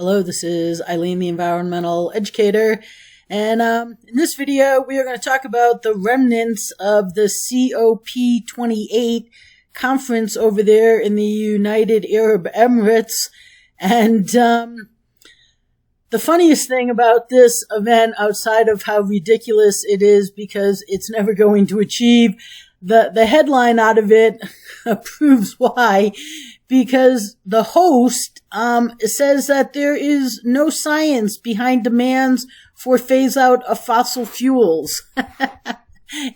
Hello, this is Eileen, the environmental educator, and in this video we are going to talk about the remnants of the COP28 conference over there in the United Arab Emirates. And the funniest thing about this event, outside of how ridiculous it is because it's never going to achieve, the headline out of it proves why. Because the host says that there is no science behind demands for phase out of fossil fuels.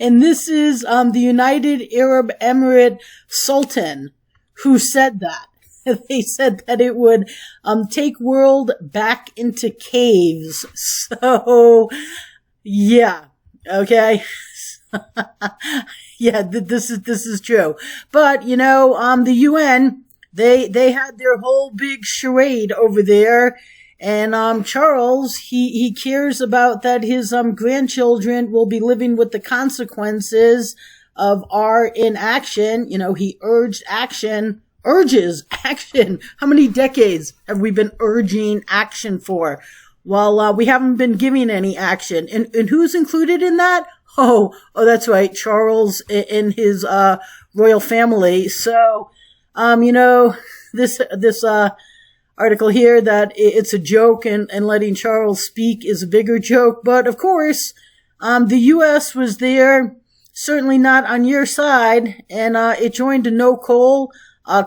And this is the United Arab Emirate Sultan who said that. They said that it would take world back into caves. So, yeah, okay. Yeah, this is true. But, you know, the UN, They had their whole big charade over there, and Charles, he cares about that his grandchildren will be living with the consequences of our inaction. You know, he urges action. How many decades have we been urging action for? Well, we haven't been giving any action. And who's included in that? Oh, that's right, Charles and his royal family. So, you know, this article here that it's a joke and letting Charles speak is a bigger joke. But of course, the U.S. was there, certainly not on your side, and it joined a no coal,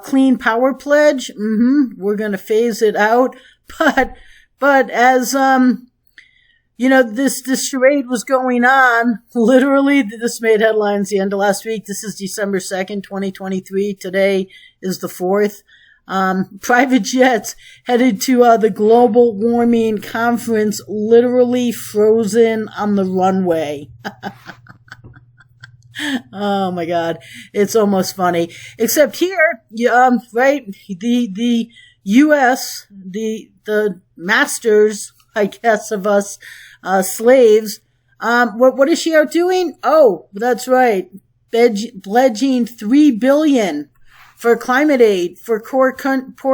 clean power pledge. We're going to phase it out. But as, you know, this charade was going on. Literally, this made headlines the end of last week. This is December 2nd, 2023. Today is the 4th. Private jets headed to the global warming conference, literally frozen on the runway. Oh my God. It's almost funny. Except here, right, the U.S., the masters, I guess, of us, slaves. What is she out doing? Oh, that's right. Pledging $3 billion for climate aid for poor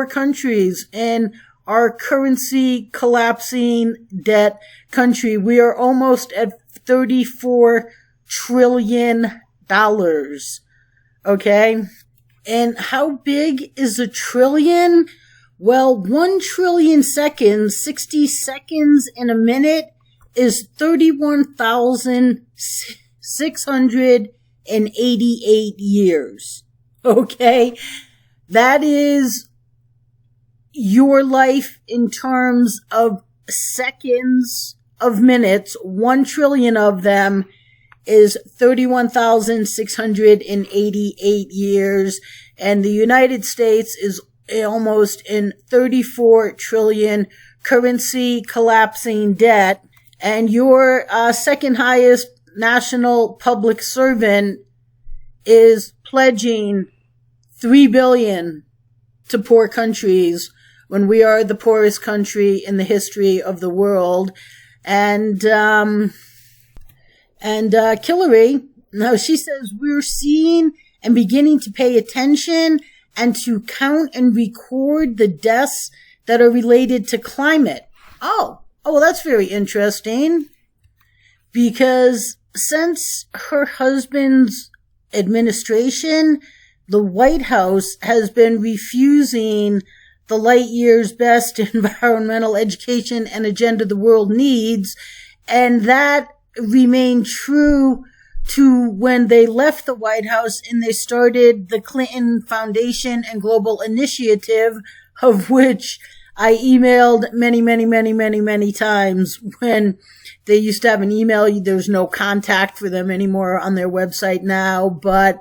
countries in our currency collapsing debt country. We are almost at $34 trillion. Okay. And how big is a trillion? Well, 1 trillion seconds, 60 seconds in a minute, is 31,688 years. Okay? That is your life in terms of seconds of minutes. 1 trillion of them is 31,688 years. And the United States is almost in 34 trillion currency collapsing debt. And your second highest national public servant is pledging $3 billion to poor countries when we are the poorest country in the history of the world. And Hillary, now she says we're seeing and beginning to pay attention and to count and record the deaths that are related to climate. Oh, well, that's very interesting, because since her husband's administration, the White House has been refusing the light years best environmental education and agenda the world needs, and that remained true to when they left the White House and they started the Clinton Foundation and Global Initiative, of which I emailed many times when they used to have an email. There's no contact for them anymore on their website now, but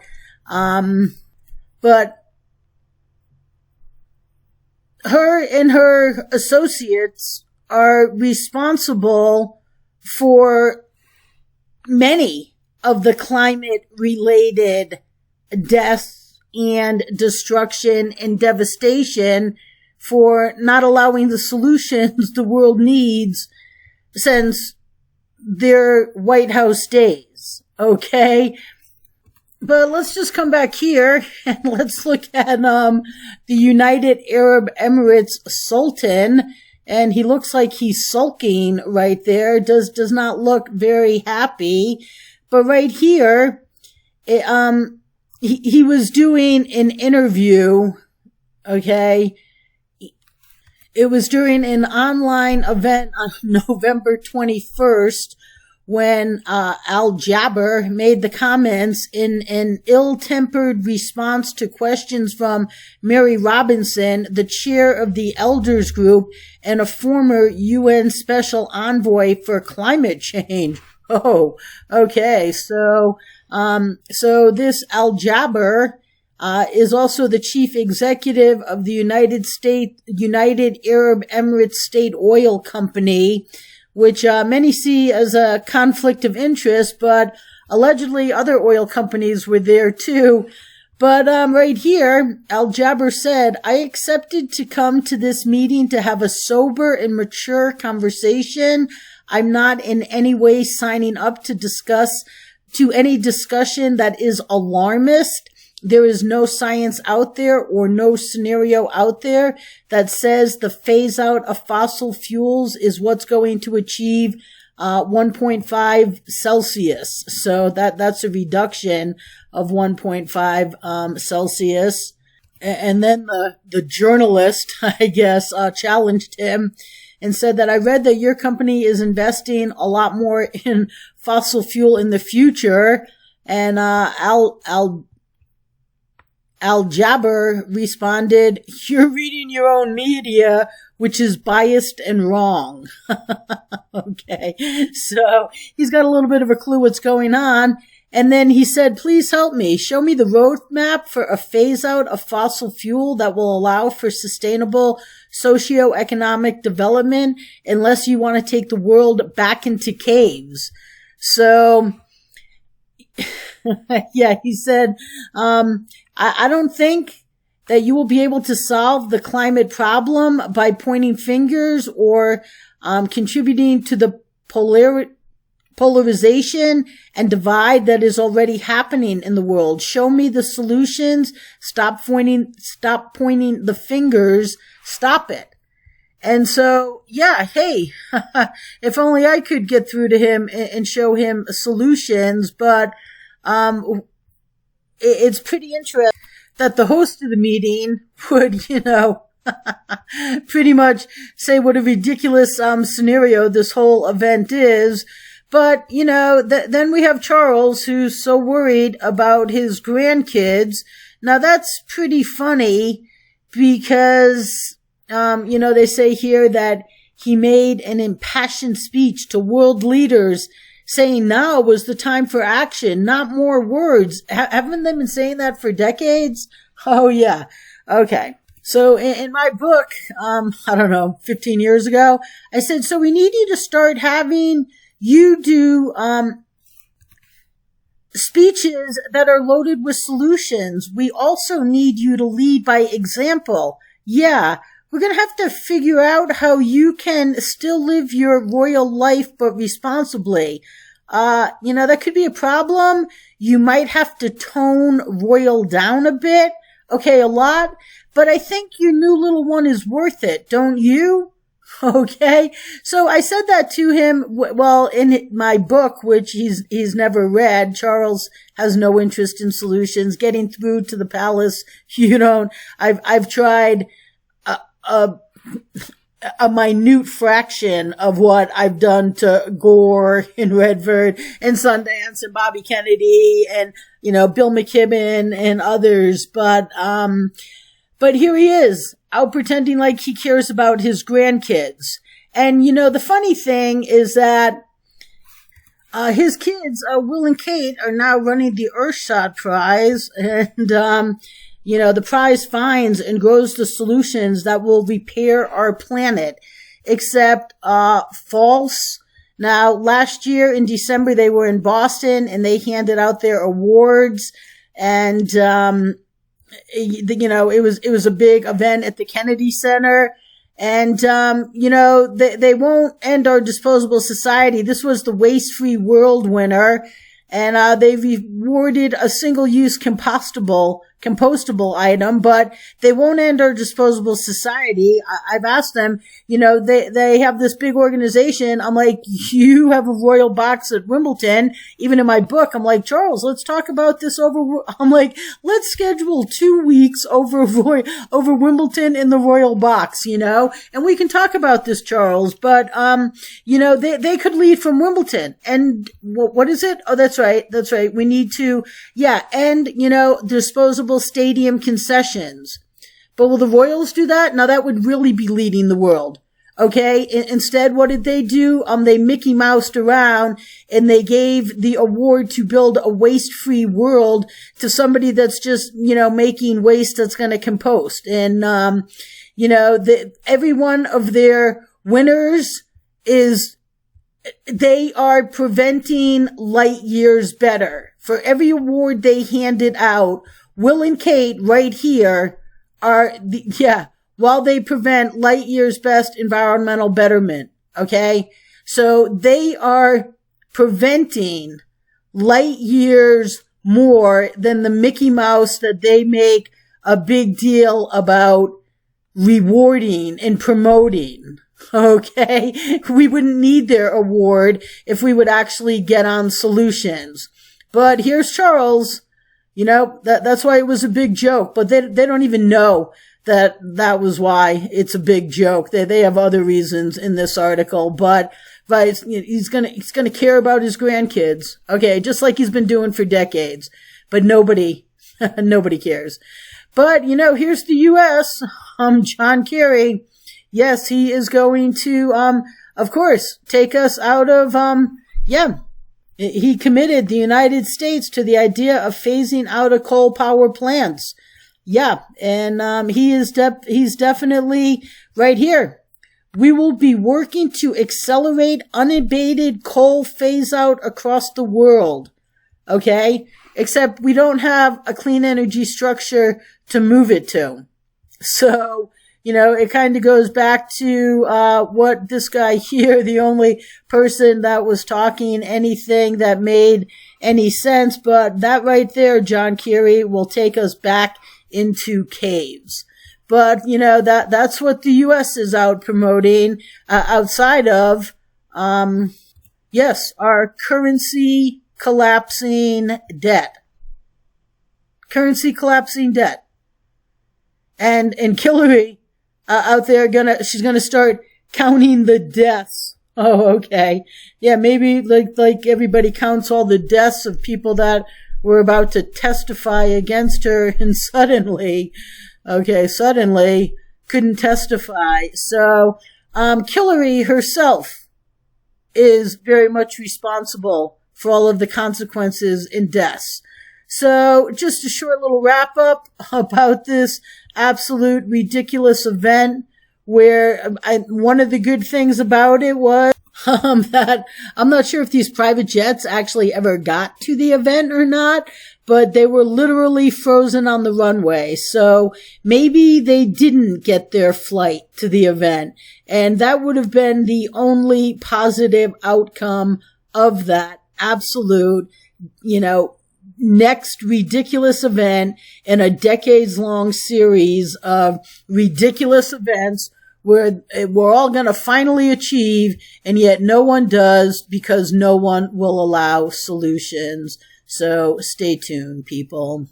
her and her associates are responsible for many of the climate-related deaths and destruction and devastation, for not allowing the solutions the world needs since their White House days. Okay? But let's just come back here and let's look at the United Arab Emirates Sultan. and he looks like he's sulking right there. Does not look very happy. But right here, he was doing an interview. Okay, it was during an online event on November 21st when Al Jaber made the comments in an ill-tempered response to questions from Mary Robinson, the chair of the Elders Group and a former UN Special Envoy for Climate Change. Oh, okay. So this Al Jaber is also the chief executive of the United Arab Emirates State Oil Company, which many see as a conflict of interest, but allegedly other oil companies were there too. But right here, Al Jaber said, "I accepted to come to this meeting to have a sober and mature conversation. I'm not in any way signing up to any discussion that is alarmist. There is no science out there or no scenario out there that says the phase out of fossil fuels is what's going to achieve 1.5 Celsius. So that's a reduction of 1.5 Celsius. And then the journalist, I guess, challenged him and said that I read that your company is investing a lot more in fossil fuel in the future. And Al Jaber responded, "You're reading your own media, which is biased and wrong." Okay, so he's got a little bit of a clue what's going on. And then he said, "Please help me. Show me the roadmap for a phase out of fossil fuel that will allow for sustainable socioeconomic development unless you want to take the world back into caves." So, yeah, he said, I don't think that you will be able to solve the climate problem by pointing fingers or contributing to the polarization and divide that is already happening in the world. Show me the solutions. Stop pointing the fingers. Stop it. And so, yeah, hey, if only I could get through to him and show him solutions, but it's pretty interesting that the host of the meeting would, pretty much say what a ridiculous scenario this whole event is. But, then we have Charles, who's so worried about his grandkids. Now, that's pretty funny because, they say here that he made an impassioned speech to world leaders saying now was the time for action, not more words. Haven't they been saying that for decades? Oh, yeah. Okay. So in my book, 15 years ago, I said, so we need you to start having you do speeches that are loaded with solutions. We also need you to lead by example. Yeah. We're going to have to figure out how you can still live your royal life, but responsibly. That could be a problem. You might have to tone royal down a bit. Okay, a lot. But I think your new little one is worth it, don't you? Okay. So I said that to him. Well, in my book, which he's never read, Charles has no interest in solutions. Getting through to the palace, I've tried a minute fraction of what I've done to Gore and Redford and Sundance and Bobby Kennedy and, Bill McKibben and others. But here he is out pretending like he cares about his grandkids. And, the funny thing is that, his kids, Will and Kate, are now running the Earthshot Prize, and, the prize finds and grows the solutions that will repair our planet, except, false. Now, last year in December, they were in Boston and they handed out their awards, and, it was a big event at the Kennedy Center. And, they won't end our disposable society. This was the Waste-Free World winner. And, they rewarded a single-use compostable compostable item, but they won't end our disposable society. I've asked them, they have this big organization. I'm like, you have a royal box at Wimbledon. Even in my book, I'm like, Charles, let's talk about this I'm like, let's schedule 2 weeks over Wimbledon in the royal box, and we can talk about this, Charles. But, they could lead from Wimbledon. And what is it? Oh, that's right. We need to, end, disposable stadium concessions. But will the Royals do that? Now that would really be leading the world. Okay. Instead, what did they do? They Mickey Moused around and they gave the award to build a waste-free world to somebody that's just, making waste that's going to compost. And, every one of their winners they are preventing light years better. For every award they handed out, Will and Kate right here are while they prevent light years best environmental betterment. Okay. So they are preventing light years more than the Mickey Mouse that they make a big deal about rewarding and promoting. Okay. We wouldn't need their award if we would actually get on solutions. But here's Charles. That's why it was a big joke, but they don't even know that was why it's a big joke. They have other reasons in this article, but he's gonna care about his grandkids. Okay. Just like he's been doing for decades, but nobody cares. But, here's the U.S. John Kerry. Yes, he is going to, of course, take us out of, he committed the United States to the idea of phasing out of coal power plants. Yeah. And, he's definitely right here. We will be working to accelerate unabated coal phase out across the world. Okay. Except we don't have a clean energy structure to move it to. So, it kind of goes back to, what this guy here, the only person that was talking anything that made any sense. But that right there, John Kerry, will take us back into caves. But, that's what the U.S. is out promoting, outside of, our currency collapsing debt. Currency collapsing debt. And Hillary, out there she's gonna start counting the deaths. Oh, okay. Yeah, maybe like everybody counts all the deaths of people that were about to testify against her and suddenly couldn't testify. So, Hillary herself is very much responsible for all of the consequences and deaths. So just a short little wrap up about this absolute ridiculous event where one of the good things about it was that I'm not sure if these private jets actually ever got to the event or not, but they were literally frozen on the runway. So maybe they didn't get their flight to the event. And that would have been the only positive outcome of that absolute, next ridiculous event in a decades-long series of ridiculous events where we're all going to finally achieve, and yet no one does because no one will allow solutions. So stay tuned, people.